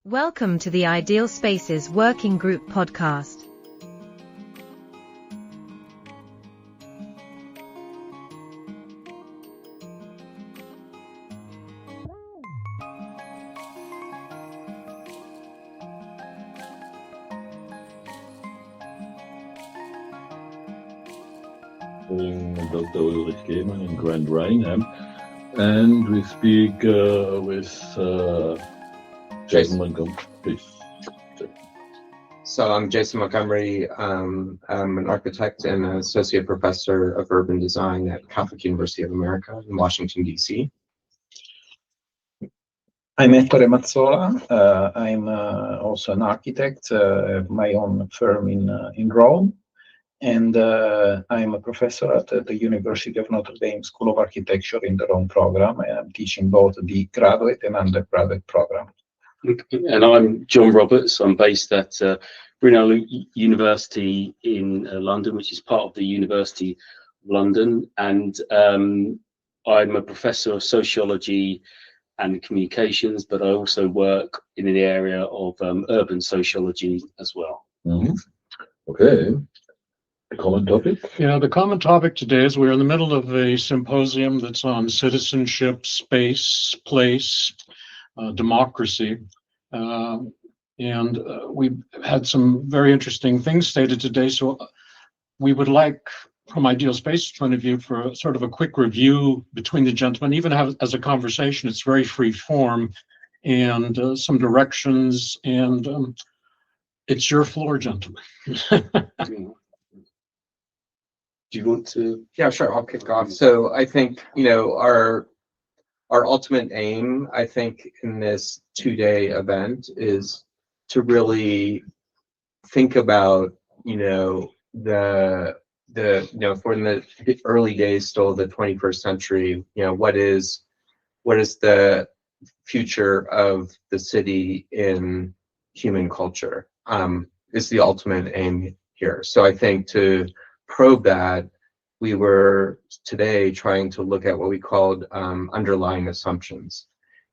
Welcome to the Ideal Spaces Working Group podcast. Dr. Ulrich Gehmann in Grand Raynham, and we speak with Jason Montgomery. Please. So I'm Jason Montgomery. I'm an architect and an associate professor of urban design at Catholic University of America in Washington, D.C. I'm Ettore Mazzola. I'm also an architect, have my own firm in Rome, and I'm a professor at the University of Notre Dame School of Architecture in the Rome program. I'm teaching both the graduate and undergraduate program. And I'm John Roberts. I'm based at Brunel University in London, which is part of the University of London. And I'm a professor of sociology and communications, but I also work in the area of urban sociology as well. Mm-hmm. Okay. The common topic? Yeah, the common topic today is we're in the middle of a symposium that's on citizenship, space, place, democracy. And we've had some very interesting things stated today. So we would like, from Ideal Space's point of view, for sort of a quick review between the gentlemen, even have as a conversation. It's very free form, and some directions. And it's your floor, gentlemen. Do you want to? Yeah, sure. I'll kick off. So I think, our ultimate aim, I think, in this two-day event is to really think about, if we're in the early days still of the 21st century, what is the future of the city in human culture, is the ultimate aim here. So I think to probe that, we were today trying to look at what we called underlying assumptions.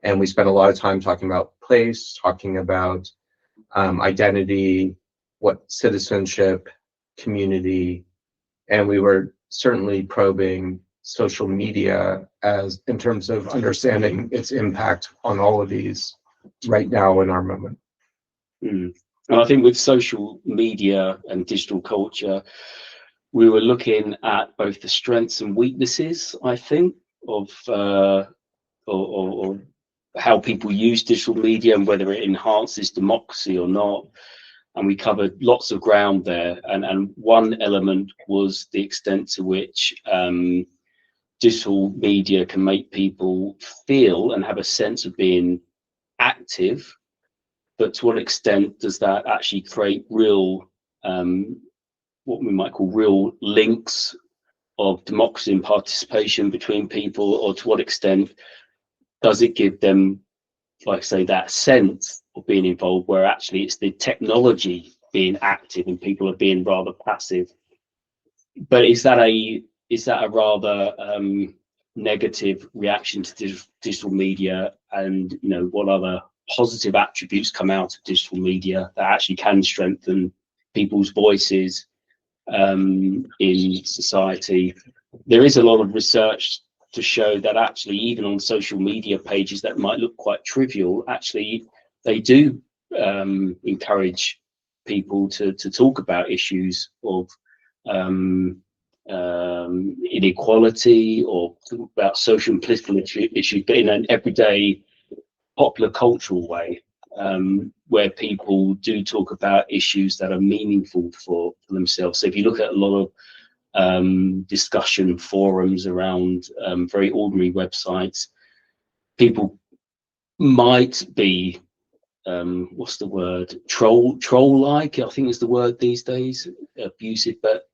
And we spent a lot of time talking about place, talking about identity, what citizenship, community, and we were certainly probing social media as in terms of understanding its impact on all of these right now in our moment. And I think with social media and digital culture, we were looking at both the strengths and weaknesses, I think, of or how people use digital media and whether it enhances democracy or not. And we covered lots of ground there. And one element was the extent to which digital media can make people feel and have a sense of being active, but to what extent does that actually create real what we might call real links of democracy and participation between people, or to what extent does it give them, like say, that sense of being involved, where actually it's the technology being active and people are being rather passive. But is that a rather negative reaction to digital media, and what other positive attributes come out of digital media that actually can strengthen people's voices in society? There is a lot of research to show that actually even on social media pages that might look quite trivial, actually they do encourage people to talk about issues of inequality or about social and political issues, but in an everyday popular cultural way, where people do talk about issues that are meaningful for themselves. So if you look at a lot of discussion forums around very ordinary websites, people might be what's the word, troll-like, I think is the word these days, abusive, but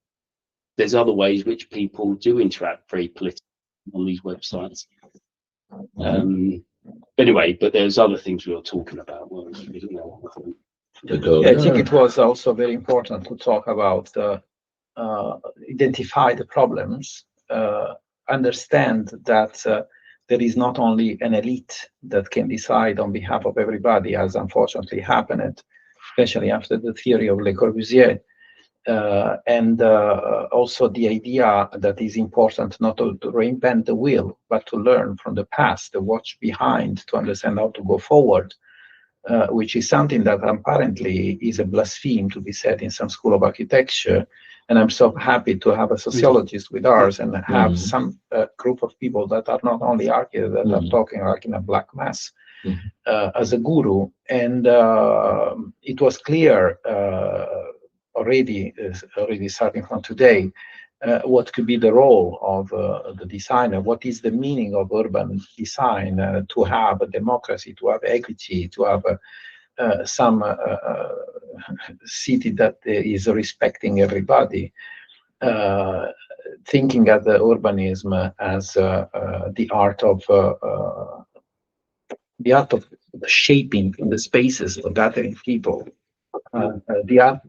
there's other ways which people do interact very politically on these websites. Anyway, but there's other things we were talking about. I think it was also very important to talk about identify the problems, understand that there is not only an elite that can decide on behalf of everybody, as unfortunately happened, especially after the theory of Le Corbusier, and also the idea that is important not to reinvent the wheel, but to learn from the past, to watch behind, to understand how to go forward, which is something that apparently is a blaspheme to be said in some school of architecture. And I'm so happy to have a sociologist with ours and have some group of people that are not only architects, that are talking like in a black mass as a guru. And it was clear already starting from today, what could be the role of the designer, what is the meaning of urban design, to have a democracy, to have equity, to have some city that is respecting everybody, thinking of the urbanism as the art of shaping the spaces of gathering people. The art,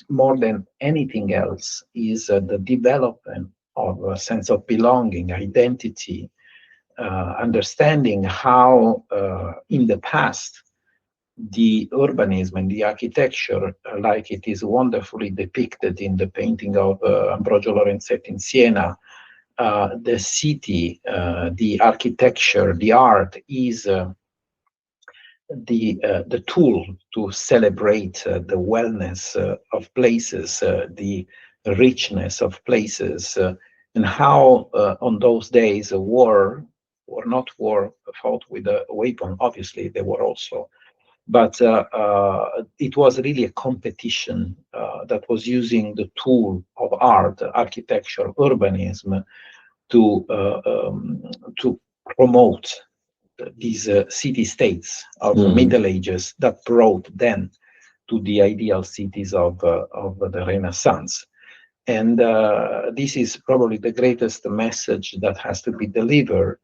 more than anything else, is the development of a sense of belonging, identity, understanding how in the past the urbanism and the architecture, like it is wonderfully depicted in the painting of Ambrogio Lorenzetti in Siena, the city, the architecture, the art is the tool to celebrate the wellness of places, the richness of places, and how on those days war, or not war, fought with a weapon. Obviously, they were also, but it was really a competition that was using the tool of art, architecture, urbanism to promote these city-states of the Middle Ages that brought then to the ideal cities of the Renaissance. And this is probably the greatest message that has to be delivered,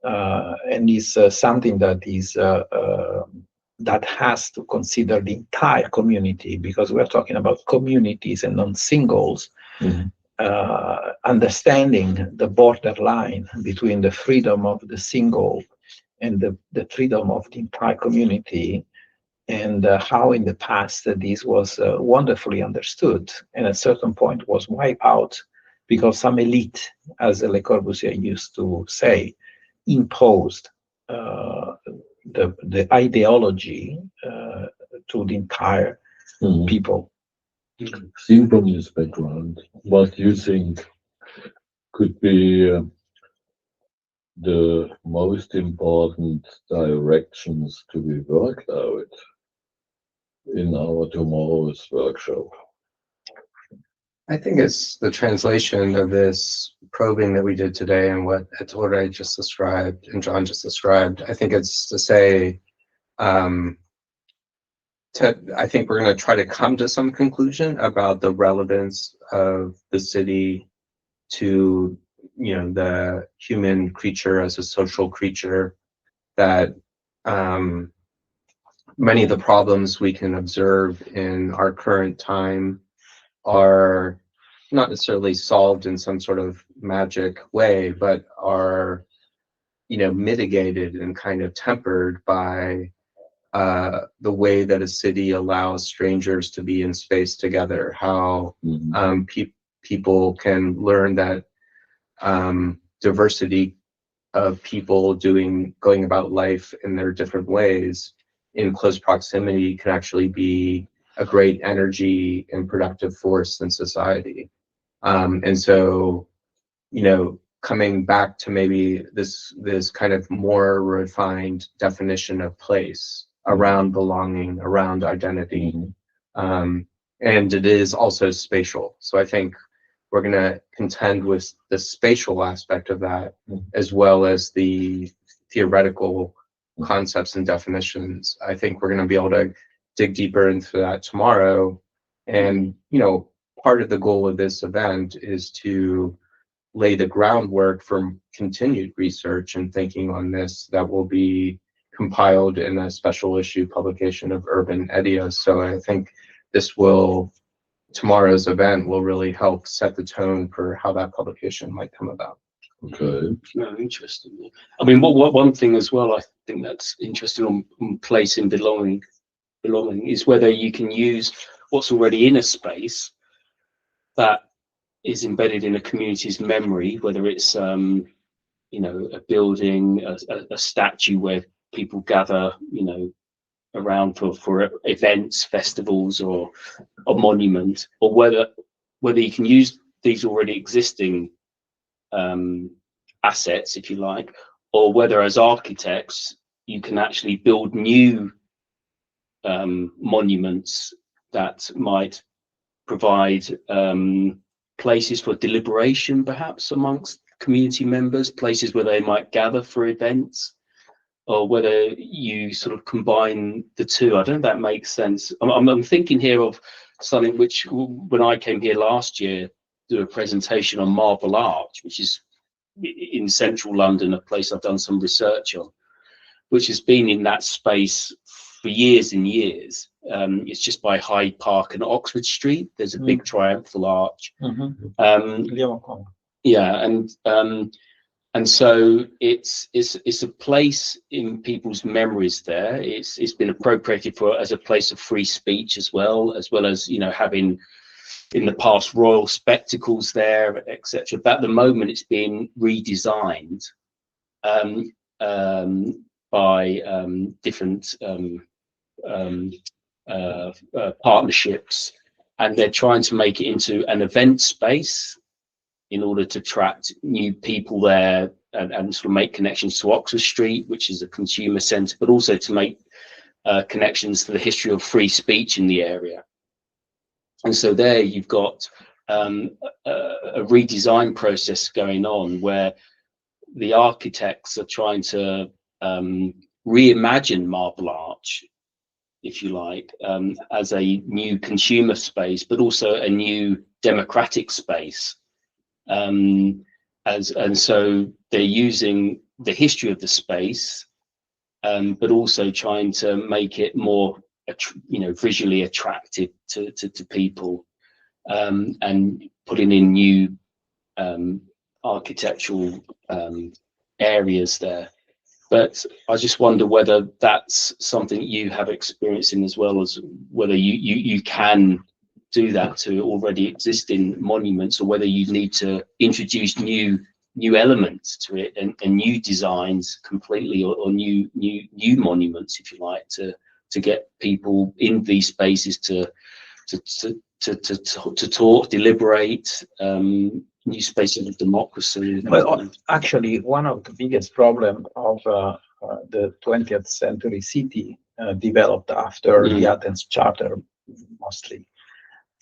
and is something that is that has to consider the entire community, because we're talking about communities and not singles. Understanding the borderline between the freedom of the single and the freedom of the entire community, and how in the past this was wonderfully understood, and at a certain point was wiped out because some elite, as Le Corbusier used to say, imposed the ideology to the entire people. Seen from this background, what do you think could be the most important directions to be worked out in our tomorrow's workshop? I think it's the translation of this probing that we did today and what Ettore just described and John just described. I think it's to say, I think we're going to try to come to some conclusion about the relevance of the city to, the human creature as a social creature, that many of the problems we can observe in our current time are not necessarily solved in some sort of magic way, but are, mitigated and kind of tempered by the way that a city allows strangers to be in space together, how people can learn that diversity of people going about life in their different ways in close proximity can actually be a great energy and productive force in society. And so, coming back to maybe this kind of more refined definition of place around belonging, around identity, and it is also spatial. So I think we're going to contend with the spatial aspect of that, as well as the theoretical concepts and definitions. I think we're going to be able to dig deeper into that tomorrow. And, part of the goal of this event is to lay the groundwork for continued research and thinking on this that will be compiled in a special issue publication of Urban Ideas. So I think tomorrow's event will really help set the tone for how that publication might come about. Okay. No, interesting. I mean, what one thing as well, I think that's interesting on place and belonging is whether you can use what's already in a space that is embedded in a community's memory, whether it's you know, a building, a statue where people gather, you know, around for events, festivals, or a monument, or whether you can use these already existing assets, if you like, or whether as architects you can actually build new monuments that might provide places for deliberation, perhaps amongst community members, places where they might gather for events, or whether you sort of combine the two. I don't know if that makes sense. I'm thinking here of something which, when I came here last year, do a presentation on Marble Arch, which is in central London, a place I've done some research on, which has been in that space for years and years. It's just by Hyde Park and Oxford Street. There's a big triumphal arch. Yeah, and so it's a place in people's memories there. It's been appropriated for as a place of free speech as well as, you know, having in the past royal spectacles there, etc. But at the moment it's being redesigned by different partnerships, and they're trying to make it into an event space in order to attract new people there and sort of make connections to Oxford Street, which is a consumer centre, but also to make connections to the history of free speech in the area. And so there you've got a redesign process going on where the architects are trying to reimagine Marble Arch, if you like, as a new consumer space, but also a new democratic space. And so they're using the history of the space, but also trying to make it more, you know, visually attractive to people, and putting in new architectural areas there. But I just wonder whether that's something you have experience in, as well as whether you can do that to already existing monuments, or whether you need to introduce new elements to it and new designs completely, or new monuments, if you like, to get people in these spaces to talk, deliberate, new spaces of democracy. Well, actually, one of the biggest problems of the 20th century city developed after the Athens Charter, mostly,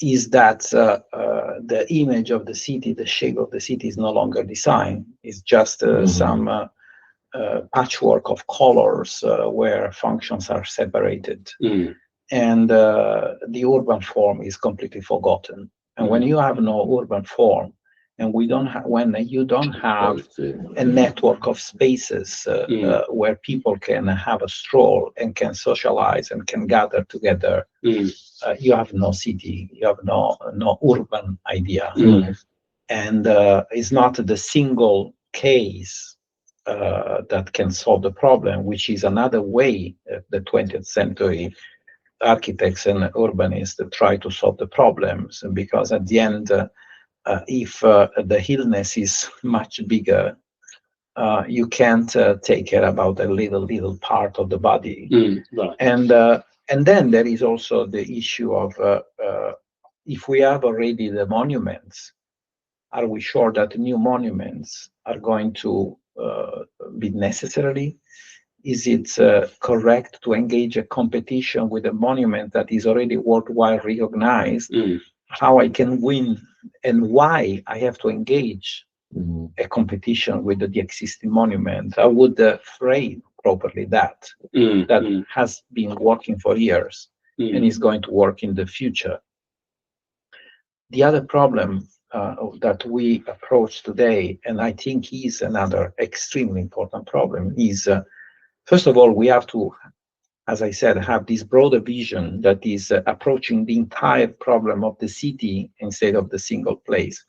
is that the image of the city, the shape of the city is no longer designed. It's just some patchwork of colors where functions are separated. And the urban form is completely forgotten. And when you have no urban form, and when you don't have a network of spaces where people can have a stroll and can socialize and can gather together, you have no city, you have no urban idea. And it's not the single case that can solve the problem, which is another way the 20th century architects and urbanists try to solve the problems, because at the end, if the illness is much bigger, you can't take care about a little part of the body. Right. And then there is also the issue of if we have already the monuments, are we sure that new monuments are going to be necessary? Is it correct to engage a competition with a monument that is already worldwide recognized? How I can win, and why I have to engage a competition with the existing monument? I would frame properly that has been working for years and is going to work in the future. The other problem that we approach today, and I think is another extremely important problem, is first of all, we have to, as I said, have this broader vision that is approaching the entire problem of the city instead of the single place.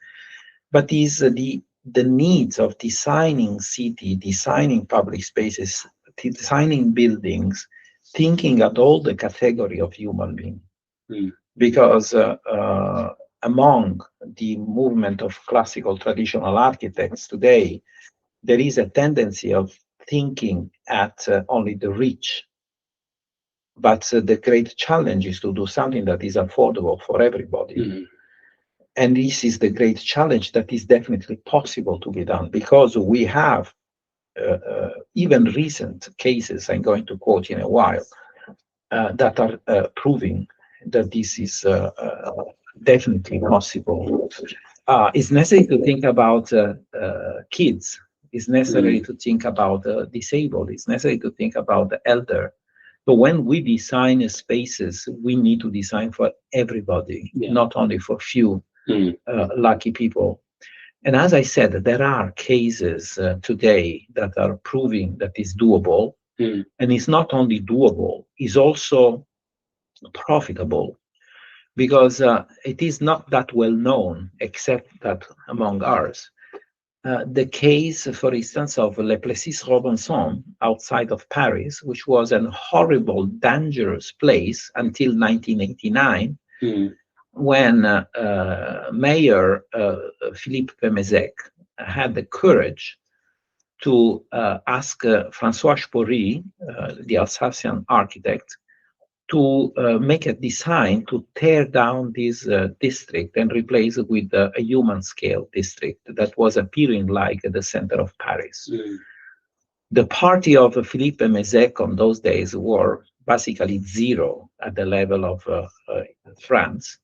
But is the the needs of designing city, designing public spaces, designing buildings, thinking at all the category of human being. Because among the movement of classical traditional architects today, there is a tendency of thinking at only the rich. But the great challenge is to do something that is affordable for everybody. And this is the great challenge that is definitely possible to be done, because we have even recent cases, I'm going to quote in a while, that are proving that this is definitely possible. It's necessary to think about kids. It's necessary to think about disabled. It's necessary to think about the elder. So when we design spaces, we need to design for everybody, not only for few lucky people. And as I said, there are cases today that are proving that it's doable. And it's not only doable, it's also profitable, because it is not that well known, except that among ours. The case, for instance, of Le Plessis-Robinson outside of Paris, which was a horrible, dangerous place until 1989, when Mayor Philippe Pemezec had the courage to ask François Spory, the Alsatian architect, to make a design to tear down this district and replace it with a human scale district that was appearing like the center of Paris. The party of Philippe Pemezec on those days were basically zero at the level of France.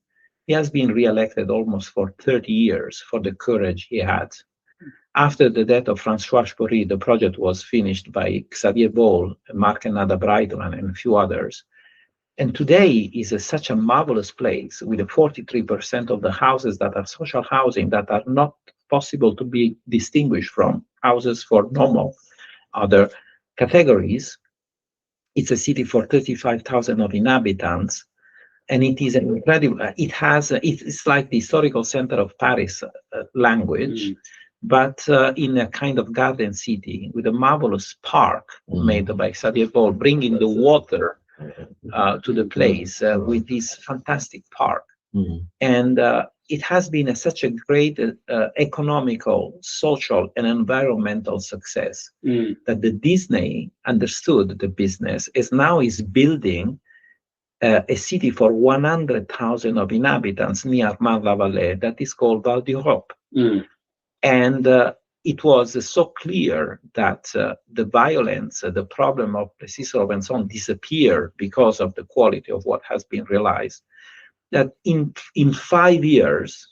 He has been re-elected almost for 30 years for the courage he had. After the death of François Spory, the project was finished by Xavier Boll, Marc and Nada Breitland, and a few others. And today is such a marvelous place, with 43% of the houses that are social housing that are not possible to be distinguished from houses for normal other categories. It's a city for 35,000 of inhabitants, and it is incredible. It has, it's like the historical center of Paris language, but in a kind of garden city with a marvelous park made by Xavier Boll, bringing the water to the place with this fantastic park. And it has been such a great economical, social, and environmental success that the Disney understood the business, is now is building a city for 100,000 of inhabitants near Marne-la-Vallée that is called Val d'Europe. And it was so clear that the violence, the problem of Plessis-Robinson disappeared because of the quality of what has been realized, that in 5 years,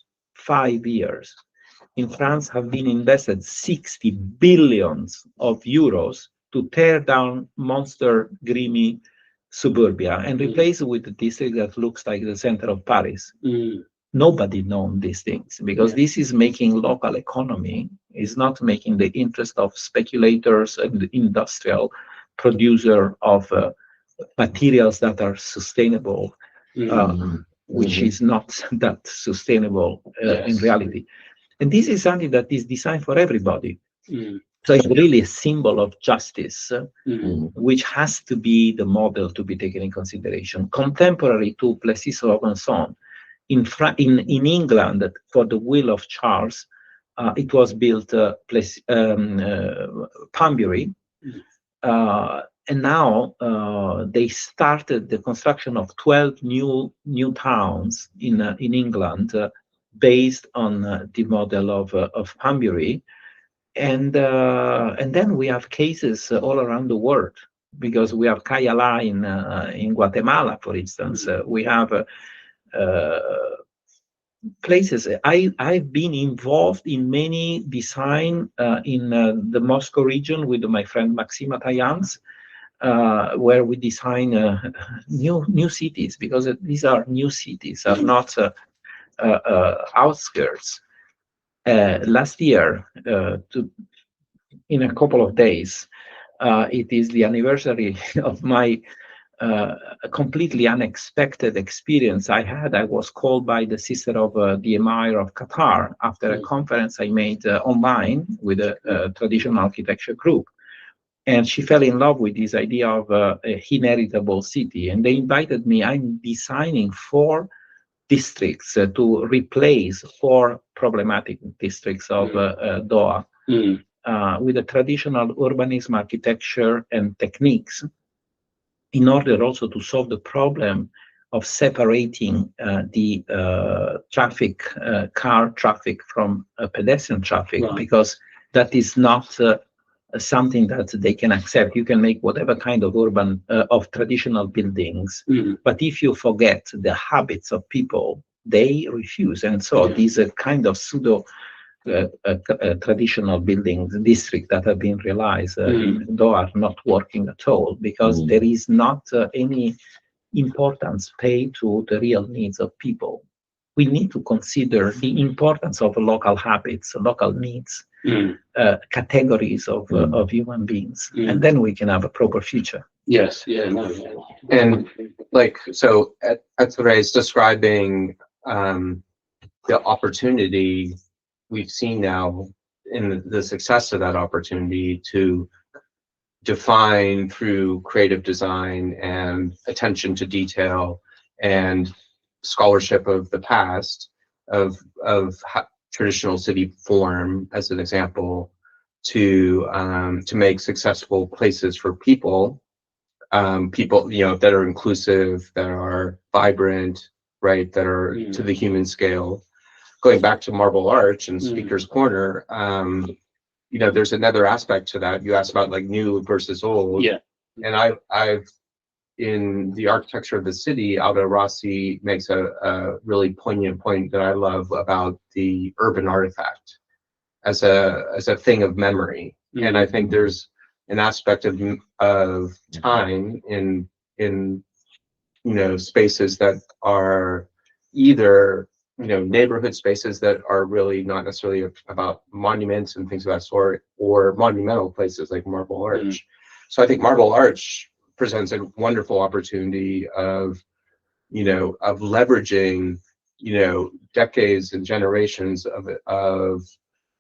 in France have been invested 60 billions of euros to tear down monster, grimy suburbia and replace it with a district that looks like the center of Paris. Nobody knows these things, because this is making local economy, is not making the interest of speculators and the industrial producer of materials that are sustainable, which is not that sustainable in reality. And this is something that is designed for everybody. So it's really a symbol of justice, which has to be the model to be taken in consideration. Contemporary to Plessis-Robinson, in England, for the will of Charles, it was built Pambury, and now they started the construction of 12 new towns in England based on the model of Pambury, and then we have cases all around the world, because we have Cayala in Guatemala, for instance. We have places. I've been involved in many design in the Moscow region with my friend Maxime Atayans, where we design new cities, because these are new cities, are not outskirts. Last year, in a couple of days, it is the anniversary of my a completely unexpected experience I had. I was called by the sister of the Emir of Qatar after a conference I made online with a traditional architecture group. And she fell in love with this idea of a inheritable city. And they invited me. I'm designing 4 districts to replace 4 problematic districts of Doha with a traditional urbanism architecture and techniques, in order also to solve the problem of separating the traffic, car traffic from pedestrian traffic, because that is not something that they can accept. You can make whatever kind of urban, of traditional buildings, but if you forget the habits of people, they refuse. And so these kind of pseudo traditional buildings district that have been realized in Doha are not working at all, because there is not any importance paid to the real needs of people. We need to consider the importance of local habits, local needs, categories of human beings, and then we can have a proper future. Yes, yeah, no, yeah. And like, so Ettore is describing the opportunity we've seen now in the success of that opportunity to define through creative design and attention to detail and scholarship of the past of traditional city form, as an example, to make successful places for people, that are inclusive, that are vibrant, right, that are to the human scale. Going back to Marble Arch and Speaker's Corner, there's another aspect to that. You asked about like new versus old. Yeah. And I've in the architecture of the city, Aldo Rossi makes a really poignant point that I love about the urban artifact as a thing of memory. And I think there's an aspect of time in spaces that are either neighborhood spaces that are really not necessarily about monuments and things of that sort, or monumental places like Marble Arch. So I think Marble Arch presents a wonderful opportunity of leveraging decades and generations of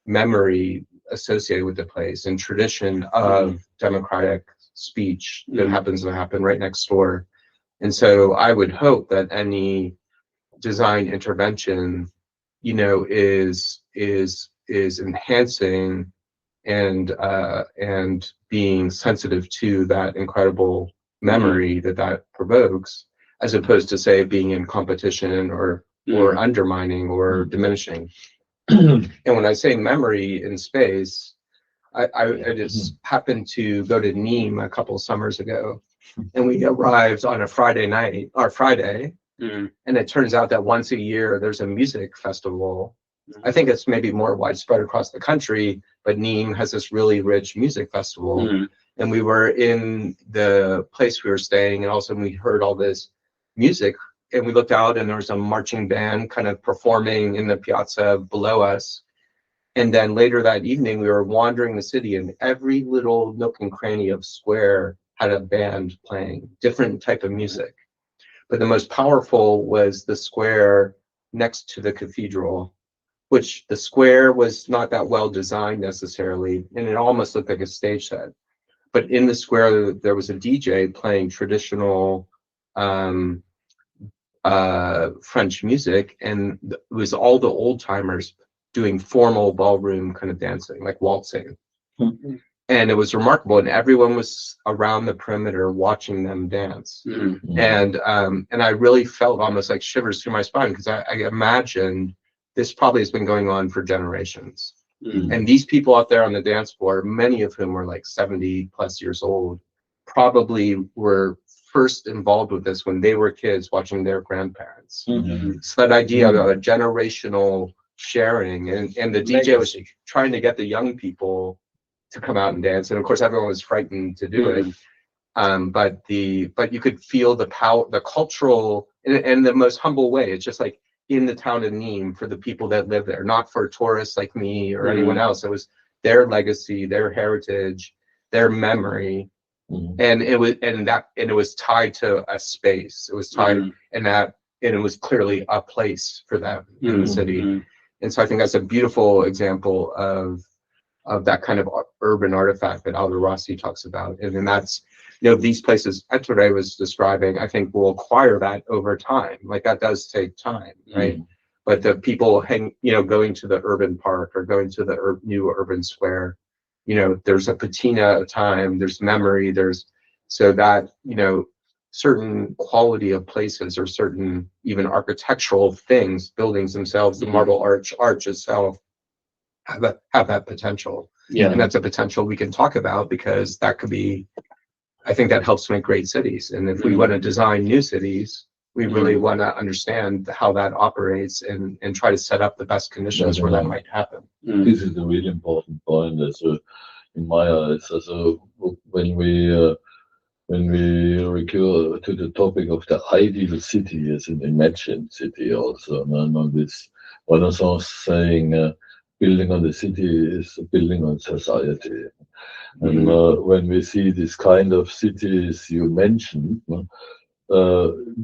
memory associated with the place and tradition of democratic speech that happens to happen right next door. And so I would hope that any design intervention is enhancing and being sensitive to that incredible memory that provokes, as opposed to, say, being in competition or undermining or diminishing. And when I say memory in space, I just happened to go to Nîmes a couple summers ago, and we arrived on a Friday, and it turns out that once a year there's a music festival. I think it's maybe more widespread across the country, but Nîmes has this really rich music festival. And we were in the place we were staying, and also we heard all this music, and we looked out and there was a marching band kind of performing in the piazza below us. And then later that evening we were wandering the city, and every little nook and cranny of square had a band playing different type of music. But the most powerful was the square next to the cathedral, which the square was not that well designed necessarily, and it almost looked like a stage set. But in the square, there was a DJ playing traditional French music, and it was all the old timers doing formal ballroom kind of dancing, like waltzing. And it was remarkable, and everyone was around the perimeter watching them dance. And I really felt almost like shivers through my spine, because I imagined this probably has been going on for generations. And these people out there on the dance floor, many of whom were like 70 plus years old, probably were first involved with this when they were kids watching their grandparents. So that idea of a generational sharing, and the DJ was trying to get the young people to come out and dance, and of course everyone was frightened to do it. But you could feel the power, the cultural, in the most humble way. It's just like in the town of Nîmes for the people that live there, not for tourists like me or anyone else. It was their legacy, their heritage, their memory, and it was tied to a space. It was tied and it was clearly a place for them in the city. And so I think that's a beautiful example of that kind of urban artifact that Aldo Rossi talks about. And then that's, these places Ettore was describing, I think will acquire that over time. Like that does take time, right? But the people going to the urban park or going to the new urban square, there's a patina of time, there's memory, so that, certain quality of places or certain even architectural things, buildings themselves, the marble arch itself, have that potential. And that's a potential we can talk about, because that could be, I think that helps make great cities. And if we want to design new cities, we really want to understand how that operates and try to set up the best conditions where that might happen. This is a really important point, in my eyes. When we recur to the topic of the ideal city as an imagined city, also, this Renaissance saying, building on the city is building on society. And when we see this kind of cities you mentioned,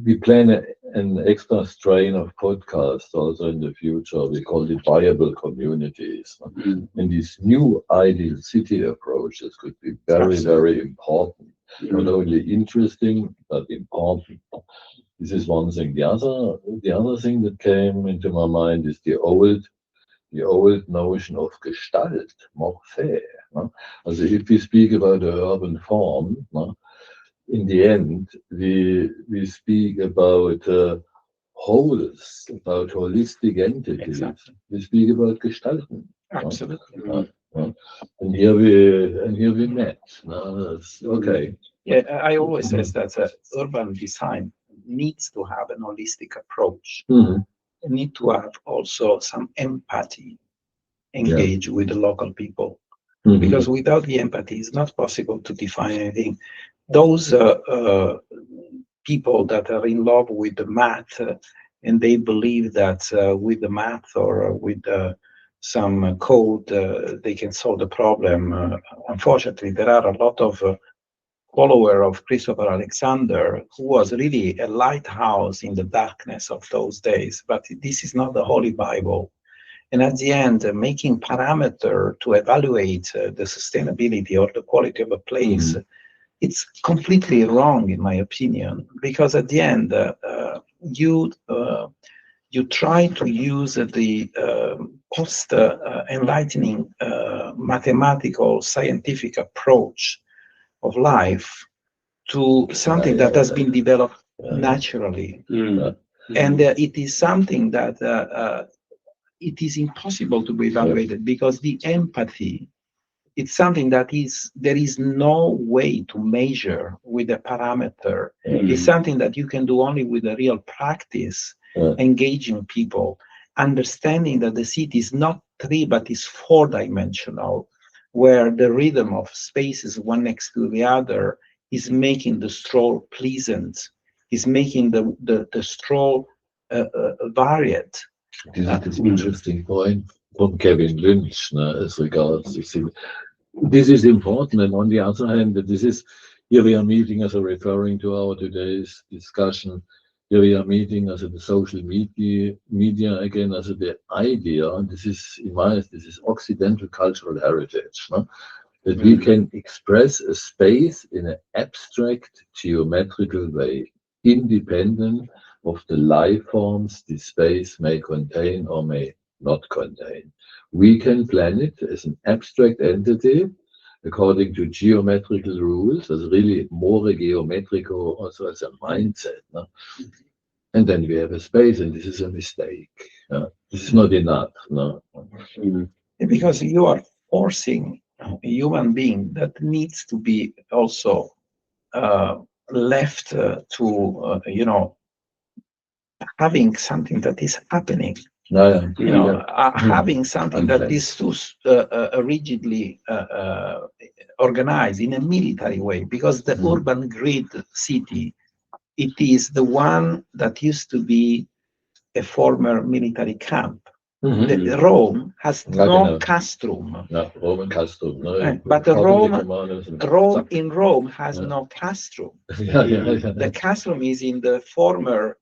we plan an extra strain of podcasts also in the future. We call it viable communities. And these new ideal city approaches could be very, very important. Not only interesting, but important. This is one thing. The other thing that came into my mind is the old notion of Gestalt, Morphe. Also, if we speak about the urban form, in the end, we speak about wholes, about holistic entities. Exactly. We speak about Gestalten. Absolutely. And here we met. Okay. Yeah, I always say that urban design needs to have an holistic approach. It need to have also some empathy, engage with the local people. Because without the empathy, it's not possible to define anything. Those people that are in love with the math and they believe that with the math or with some code they can solve the problem. Unfortunately, there are a lot of followers of Christopher Alexander, who was really a lighthouse in the darkness of those days. But this is not the Holy Bible. And at the end, making parameter to evaluate the sustainability or the quality of a place, it's completely wrong, in my opinion, because at the end, you try to use the post-enlightening mathematical scientific approach of life to something that has been developed naturally. And it is something that it is impossible to be evaluated, because the empathy, it's something that there is no way to measure with a parameter. It's something that you can do only with a real practice, engaging people, understanding that the city is not 3 but is 4-dimensional, where the rhythm of spaces one next to the other is making the stroll pleasant, is making the stroll varied. This is an interesting point from Kevin Lynch as regards to city. This is important, and on the other hand, here we are meeting, as referring to our today's discussion, here we are meeting as the social media again, as the idea, and this is, in my eyes, this is Occidental cultural heritage, that we can express a space in an abstract geometrical way, independent of the life forms this space may contain or may not contain. We can plan it as an abstract entity according to geometrical rules, as really more geometrical, also as a mindset. And then we have a space, and this is a mistake. This is not enough. Because you are forcing a human being that needs to be also left to, having something that is happening. Having something that is too rigidly organized in a military way, because the urban grid city, it is the one that used to be a former military camp. Rome has Like no in castrum. No, Roman custom. No, But Catholic Rome Romanism. in Rome has Yeah. no castrum. Yeah, yeah, yeah. The castrum is in the former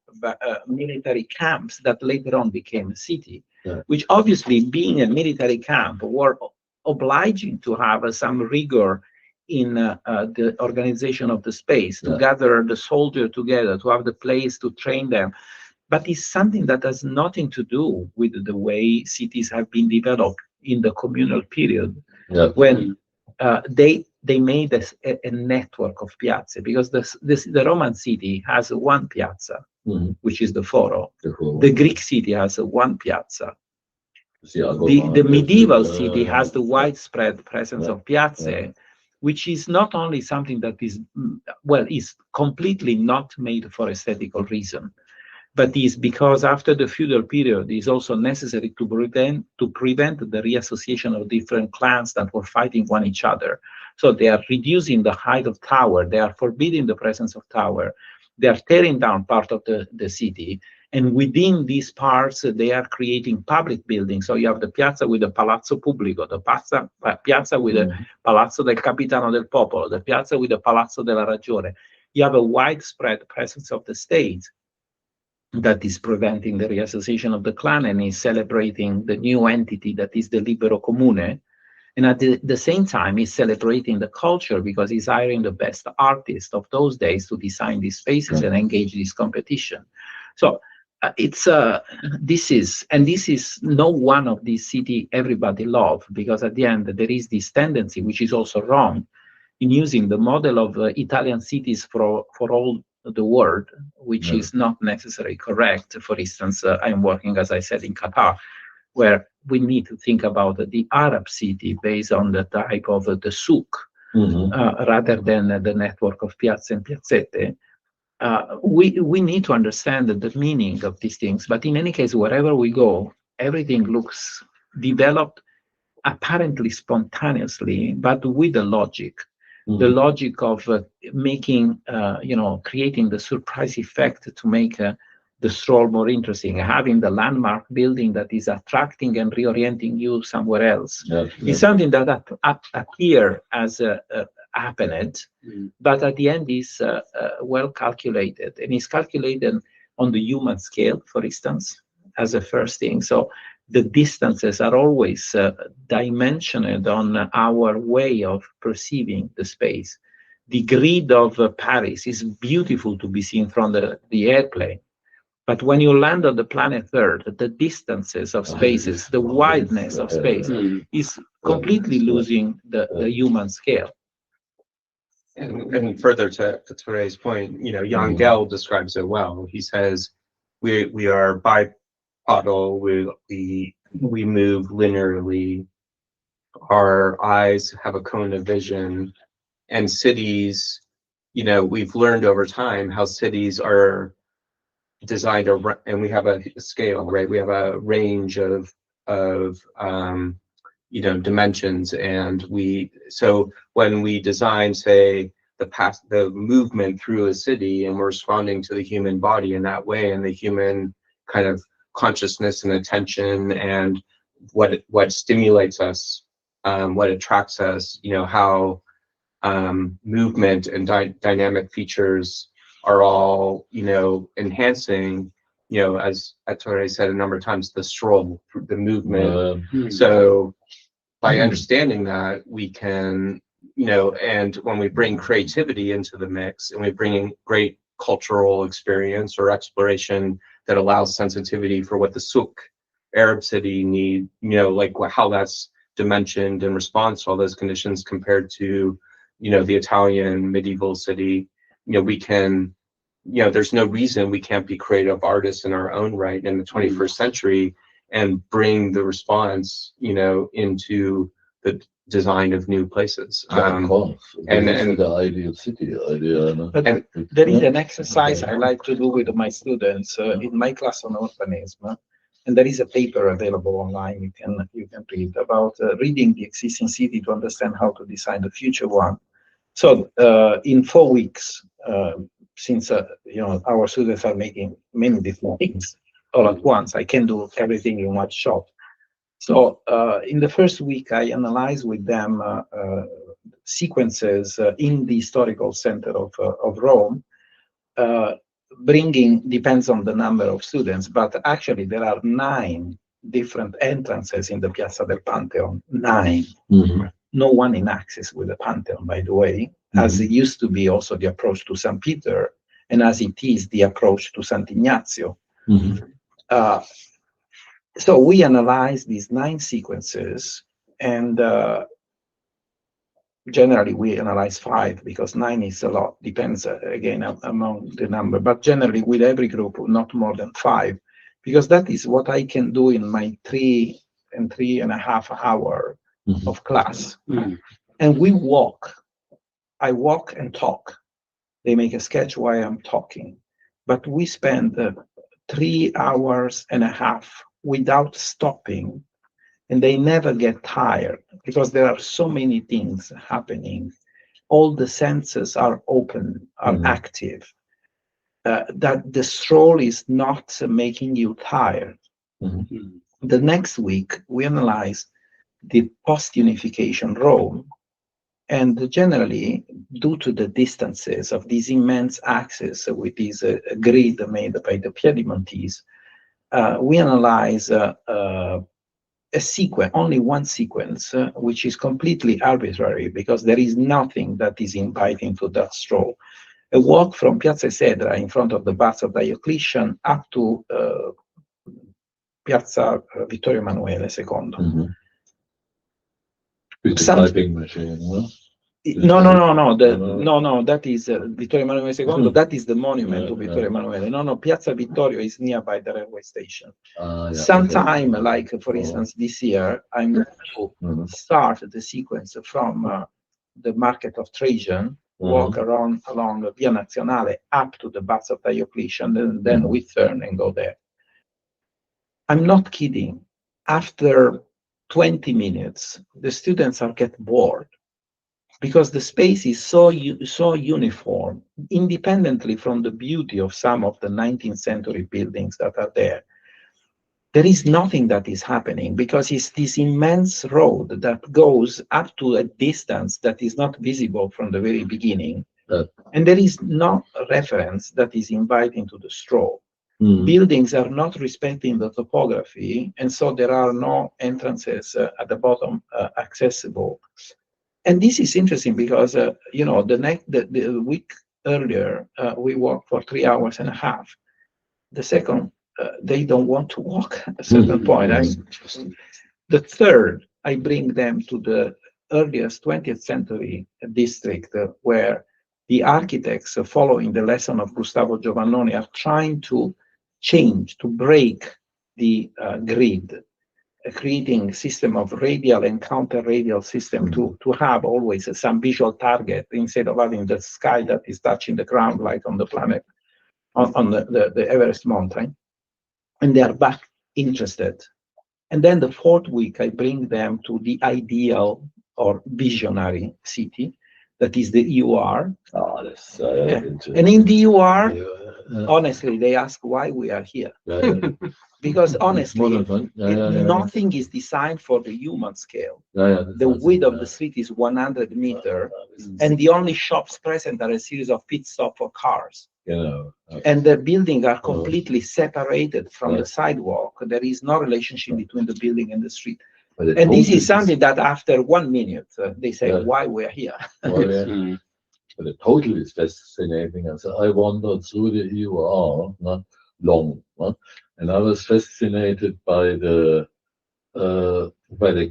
military camps that later on became a city, Yeah. which obviously, being a military camp, were obliging to have some rigor in the organization of the space, to Yeah. gather the soldier together, to have the place to train them. But it's something that has nothing to do with the way cities have been developed in the communal period, Yeah. when they made a network of piazze, because the Roman city has one piazza, which is the Foro. The Greek city has one piazza. The medieval city has the widespread presence of piazze, which is not only something that is, well, is completely not made for aesthetical reason, but is because after the feudal period is also necessary to prevent the reassociation of different clans that were fighting one each other. So they are reducing the height of tower, they are forbidding the presence of tower, they are tearing down part of the city, and within these parts they are creating public buildings. So you have the piazza with the Palazzo Pubblico, the piazza with the Palazzo del Capitano del Popolo, the piazza with the Palazzo della Ragione. You have a widespread presence of the state that is preventing the reassociation of the clan and is celebrating the new entity that is the Libero Comune. And at the same time, is celebrating the culture, because he's hiring the best artists of those days to design these spaces and engage this competition. So this is no one of these city everybody love, because at the end there is this tendency, which is also wrong, in using the model of Italian cities for all the world, which is not necessarily correct. For instance, I'm working, as I said, in Qatar, where we need to think about the Arab city based on the type of the souk, rather than the network of piazze and piazzette. We need to understand the meaning of these things. But in any case, wherever we go, everything looks developed apparently spontaneously, but with a logic. The logic of making, creating the surprise effect to make the stroll more interesting, having the landmark building that is attracting and reorienting you somewhere else. It's something that appear as happened, but at the end is well calculated, and is calculated on the human scale, for instance, as a first thing. So the distances are always dimensioned on our way of perceiving the space. The grid of Paris is beautiful to be seen from the airplane. But when you land on the planet Earth, the distances of spaces, the wideness of space is completely losing the human scale. And further to Ettore's point, Jan Gehl describes it well. He says we are bipedal, we move linearly, our eyes have a cone of vision, and cities, we've learned over time how cities are designed and we have a scale, right? We have a range of dimensions, and so when we design, say, the movement through a city, and we're responding to the human body in that way, and the human kind of consciousness and attention, and what stimulates us, what attracts us, how movement and dynamic features are all enhancing, as Ettore said a number of times, the stroll, the movement. So by understanding that, we can, and when we bring creativity into the mix, and we bring in great cultural experience or exploration that allows sensitivity for what the souk, Arab city, need, like how that's dimensioned in response to all those conditions compared to, the Italian medieval city, we can, there's no reason we can't be creative artists in our own right in the 21st century and bring the response, into the design of new places. Of course. And the ideal city idea. But there is an exercise I like to do with my students in my class on urbanism, and there is a paper available online you can read about reading the existing city to understand how to design the future one. So in 4 weeks, since our students are making many different things, all at once. I can't do everything in one shot. So in the first week, I analyzed with them sequences in the historical center of Rome, depends on the number of students, but actually there are 9 different entrances in the Piazza del Pantheon, 9. No one in access with the Pantheon, by the way, as it used to be also the approach to St. Peter, and as it is the approach to St. Ignazio. So we analyzed these 9 sequences, and generally we analyze 5 because 9 is a lot, depends again among the number, but generally with every group, not more than 5, because that is what I can do in my 3.5 hour of class. And we walk. I walk and talk. They make a sketch while I'm talking, but we spend 3.5 hours without stopping, and they never get tired because there are so many things happening. All the senses are open, are active, that the stroll is not making you tired. The next week, we analyze the post-unification Rome, and generally, due to the distances of these immense axes with this grid made by the Piedimontese, we analyze a sequence, only one sequence, which is completely arbitrary because there is nothing that is inviting to that stroll. A walk from Piazza Esedra in front of the Baths of Diocletian up to Piazza Vittorio Emanuele II. With the typing machine, no? No, that is Vittorio Emanuele II. That is the monument to Vittorio Emanuele. No, Piazza Vittorio is nearby the railway station. Sometime, like for instance this year, I'm going to start the sequence from the Market of Trajan, walk along Via Nazionale up to the Baths of Diocletian, and then we turn and go there. I'm not kidding. After 20 minutes, the students get bored because the space is so uniform, independently from the beauty of some of the 19th century buildings that are there. There is nothing that is happening because it's this immense road that goes up to a distance that is not visible from the very beginning. And there is no reference that is inviting to the stroll. Buildings are not respecting the topography, and so there are no entrances at the bottom accessible. And this is interesting because the week earlier we walked for 3.5 hours. The second, they don't want to walk at a certain point. The third, I bring them to the earliest 20th century district where the architects, following the lesson of Gustavo Giovannoni, are trying to break the grid, creating a system of radial and counter-radial system to have always some visual target instead of having the sky that is touching the ground like on the planet, on the Everest mountain. And they are back interested. And then the fourth week, I bring them to the ideal or visionary city, that is the EUR. And in the EUR, honestly, they ask why we are here. Because honestly, nothing is designed for the human scale. The width of the street is 100 meters, and the only shops present are a series of pit stops for cars. And the buildings are completely separated from the sidewalk. There is no relationship between the building and the street. And this is something that after 1 minute, they say, why we're here. But the total is fascinating. And so I wandered through the EUR, not long, and I was fascinated by the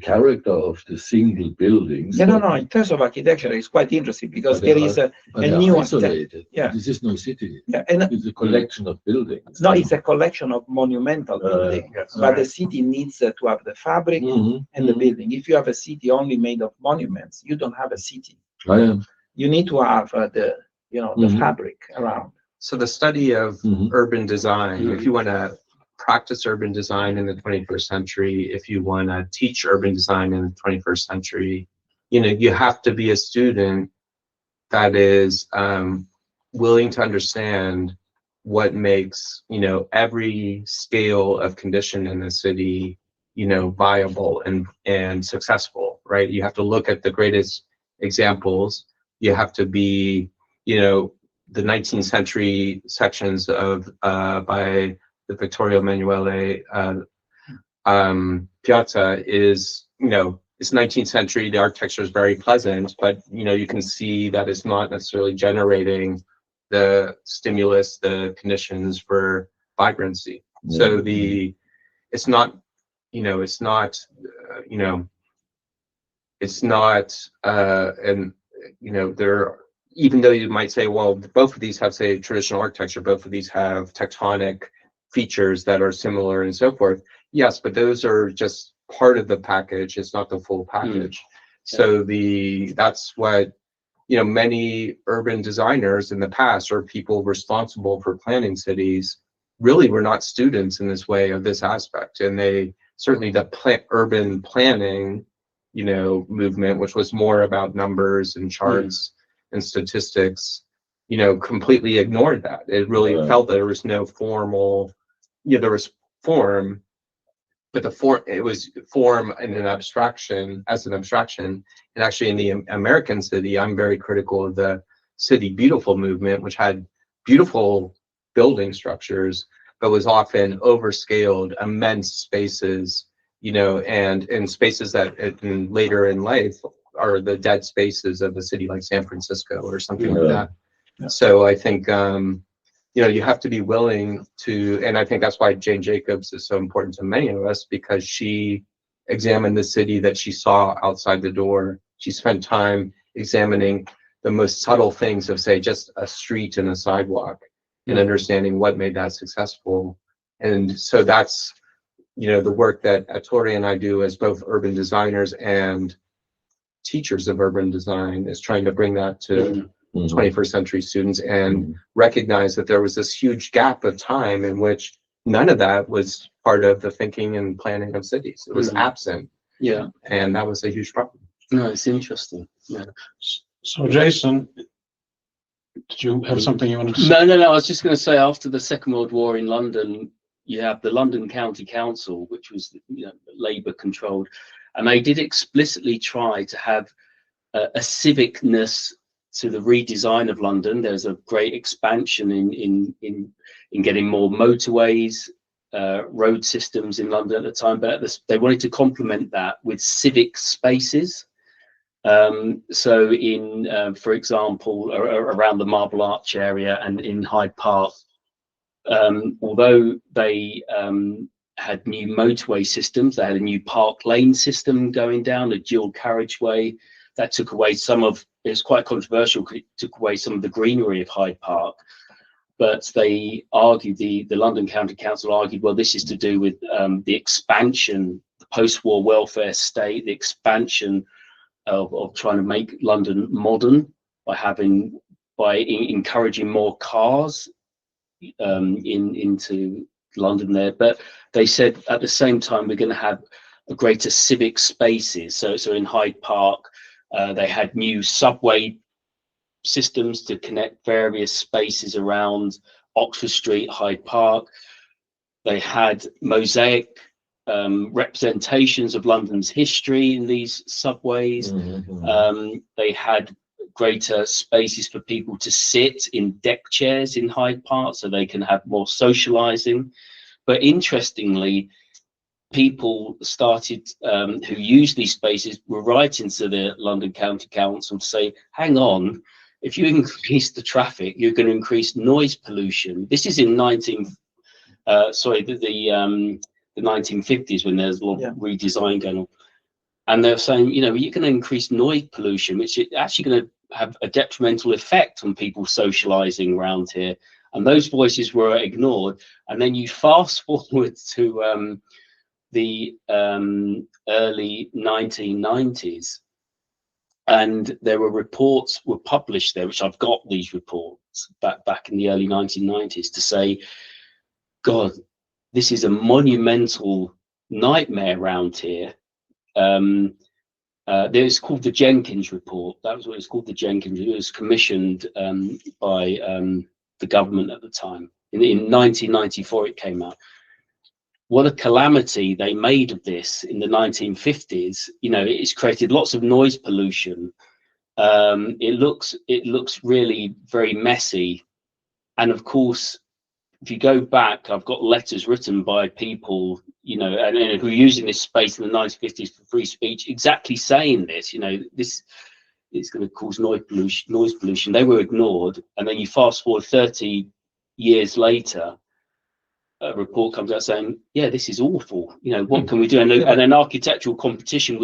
character of the single buildings. In terms of architecture, it's quite interesting because there is a new isolated. This is no city. It's a collection of buildings. No, it's a collection of monumental buildings. But the city needs to have the fabric and the building. If you have a city only made of monuments, you don't have a city. You need to have the fabric around. So the study of urban design, if you want to practice urban design in the 21st century, if you want to teach urban design in the 21st century, you have to be a student that is willing to understand what makes, you know, every scale of condition in the city, you know, viable and successful, right? You have to look at the greatest examples. You have to be, you know, the 19th century sections of by the Vittorio Emanuele Piazza is, you know, it's 19th century. The architecture is very pleasant, but you know, you can see that it's not necessarily generating the stimulus, the conditions for vibrancy. Yeah. So it's not, you know, it's not, you know, it's not, and you know, there. Even though you might say, well, both of these have, say, traditional architecture, both of these have tectonic features that are similar and so forth. Yes, but those are just part of the package. It's not the full package. So that's what, you know, many urban designers in the past, or people responsible for planning cities, really were not students in this way of this aspect. And they certainly, the urban planning, you know, movement, which was more about numbers and charts and statistics, you know, completely ignored that. It really felt that there was no formal, you know, there was form, but it was form in an abstraction, as an abstraction. And actually in the American city, I'm very critical of the City Beautiful movement, which had beautiful building structures, but was often overscaled, immense spaces, you know, and in spaces that later in life are the dead spaces of a city like San Francisco or something like that. Yeah. So I think, you know, you have to be willing to, and I think that's why Jane Jacobs is so important to many of us, because she examined the city that she saw outside the door. She spent time examining the most subtle things of, say, just a street and a sidewalk, and understanding what made that successful. And so that's, you know, the work that Ettore and I do as both urban designers and teachers of urban design, is trying to bring that to 21st century students and recognize that there was this huge gap of time in which none of that was part of the thinking and planning of cities. It was absent. Yeah. And that was a huge problem. No, it's interesting. Yeah. So Jason, did you have something you wanted to say? No. I was just going to say, after the Second World War in London, you have the London County Council, which was, you know, Labour controlled, and they did explicitly try to have a civicness to the redesign of London. There's a great expansion in getting more motorways, road systems in London at the time, but they wanted to complement that with civic spaces. So in, for example, around the Marble Arch area and in Hyde Park, although they had new motorway systems, they had a new park lane system going down, a dual carriageway that took away some of, it's quite controversial, because it took away some of the greenery of Hyde Park. But they argued, the London County Council argued, well, this is to do with the expansion, the post-war welfare state, the expansion of trying to make London modern by encouraging more cars into London there. But they said at the same time, we're going to have a greater civic spaces. So in Hyde Park, they had new subway systems to connect various spaces around Oxford Street, Hyde Park. They had mosaic representations of London's history in these subways. They had greater spaces for people to sit in deck chairs in Hyde Park, so they can have more socializing. But interestingly, people started who use these spaces were writing to the London County Council to say, hang on, if you increase the traffic, you're going to increase noise pollution. This is in the 1950s, when there's a lot of redesign going on. And they're saying, you know, you're going to increase noise pollution, which is actually going to have a detrimental effect on people socializing around here. And those voices were ignored. And then you fast forward to the early 1990s, and there were reports were published there, which I've got these reports back in the early 1990s, to say, God, this is a monumental nightmare around here. It's called the Jenkins Report. That was what it's called, the Jenkins. It was commissioned by the government at the time. In 1994 it came out. What a calamity they made of this in the 1950s. You know, it's created lots of noise pollution. It looks really very messy. And of course, if you go back, I've got letters written by people, you know, and who were using this space in the 1950s for free speech, exactly saying this, you know, this is going to cause noise pollution. They were ignored. And then you fast forward 30 years later, a report comes out saying, yeah, this is awful. You know, what can we do? And an architectural competition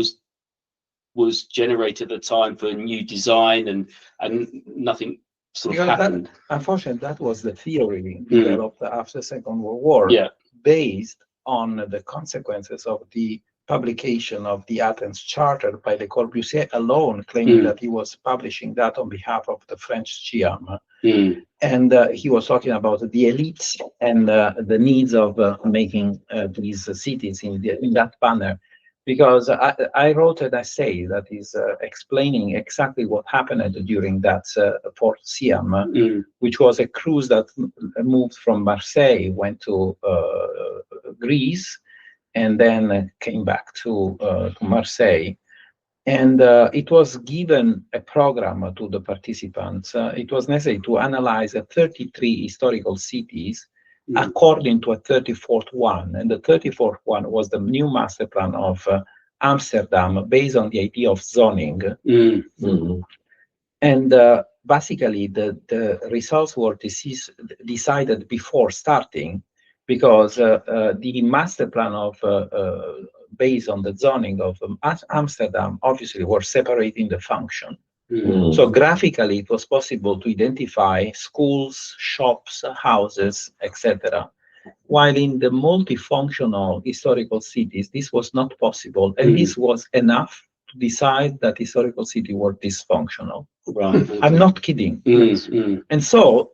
was generated at the time for new design, and nothing sort of happened. Unfortunately, that was the theory developed after the Second World War, based on the consequences of the publication of the Athens Charter by Le Corbusier alone, claiming that he was publishing that on behalf of the French GM. And he was talking about the elites and the needs of making these cities in that manner. Because I wrote an essay that is explaining exactly what happened during that Port Siam, which was a cruise that moved from Marseille, went to Greece, and then came back to Marseille. And it was given a program to the participants. It was necessary to analyze 33 historical cities according to a 34th one. And the 34th one was the new master plan of Amsterdam, based on the idea of zoning. And basically, the results were decided before starting, because the master plan of based on the zoning of Amsterdam obviously were separating the function. So graphically, it was possible to identify schools, shops, houses, etc. While in the multifunctional historical cities, this was not possible. And this was enough to decide that historical cities were dysfunctional. Right. I'm not kidding. And so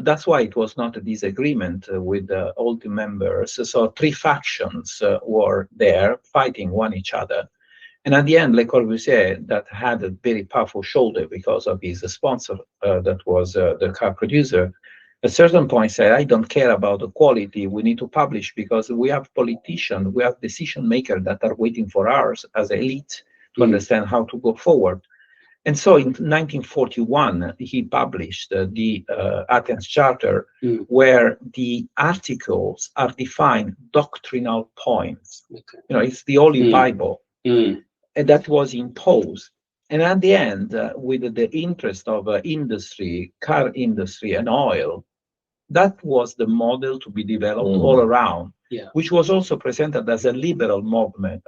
that's why it was not a disagreement with all the members. So three factions were there fighting one each other. And at the end, Le Corbusier, that had a very powerful shoulder because of his sponsor, that was the car producer, at a certain point said, I don't care about the quality, we need to publish, because we have politicians, we have decision makers that are waiting for us as elite to understand how to go forward. And so in 1941, he published the Athens Charter, where the articles are defined doctrinal points. You know, it's the Holy Bible. And that was imposed. And at the end, with the interest of industry, car industry and oil, that was the model to be developed all around, which was also presented as a liberal movement,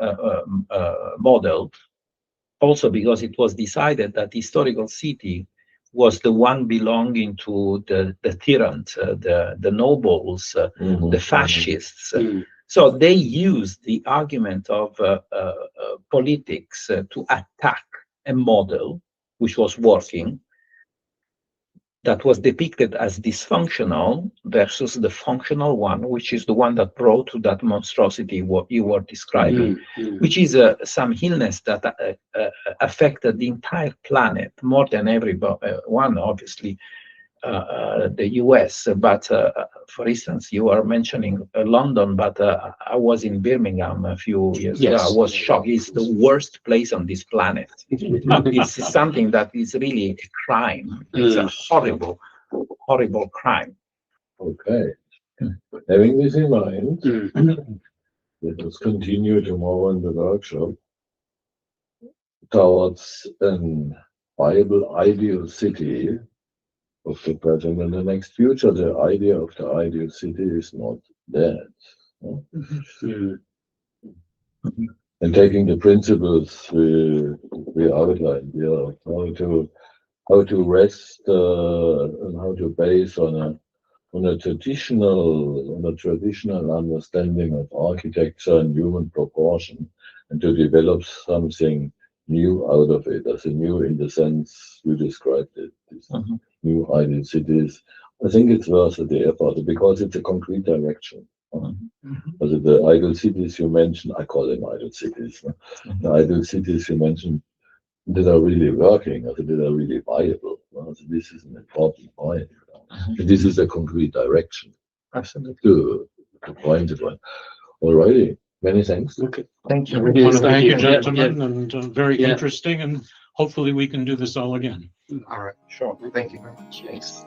model, also because it was decided that the historical city was the one belonging to the tyrant, the nobles, the fascists. So they used the argument of politics to attack a model which was working, that was depicted as dysfunctional versus the functional one, which is the one that brought to that monstrosity what you were describing, which is some illness that affected the entire planet more than everyone, obviously, the US. But for instance, you are mentioning London, but I was in Birmingham a few years ago. I was shocked. It's the worst place on this planet. It's something that is really a crime. It's a horrible, horrible crime. Okay. Having this in mind, let us continue tomorrow in the workshop towards an viable ideal city of the present and the next future. The idea of the ideal city is not dead. And taking the principles we outlined, how to rest and how to base on a traditional understanding of architecture and human proportion, and to develop something new out of it, as a new in the sense you described it. New ideal cities. I think it's worth the effort because it's a concrete direction. Also the ideal cities you mentioned, I call them ideal cities. The ideal cities you mentioned, that are really working, also that are really viable. So this is an important point. And this is a concrete direction. To point it one. Alrighty, many thanks. Okay. Thank you. I want to thank you, Yeah, gentlemen, and very Yeah. interesting, and hopefully we can do this all again. All right. Sure. Thank you very much. Thanks.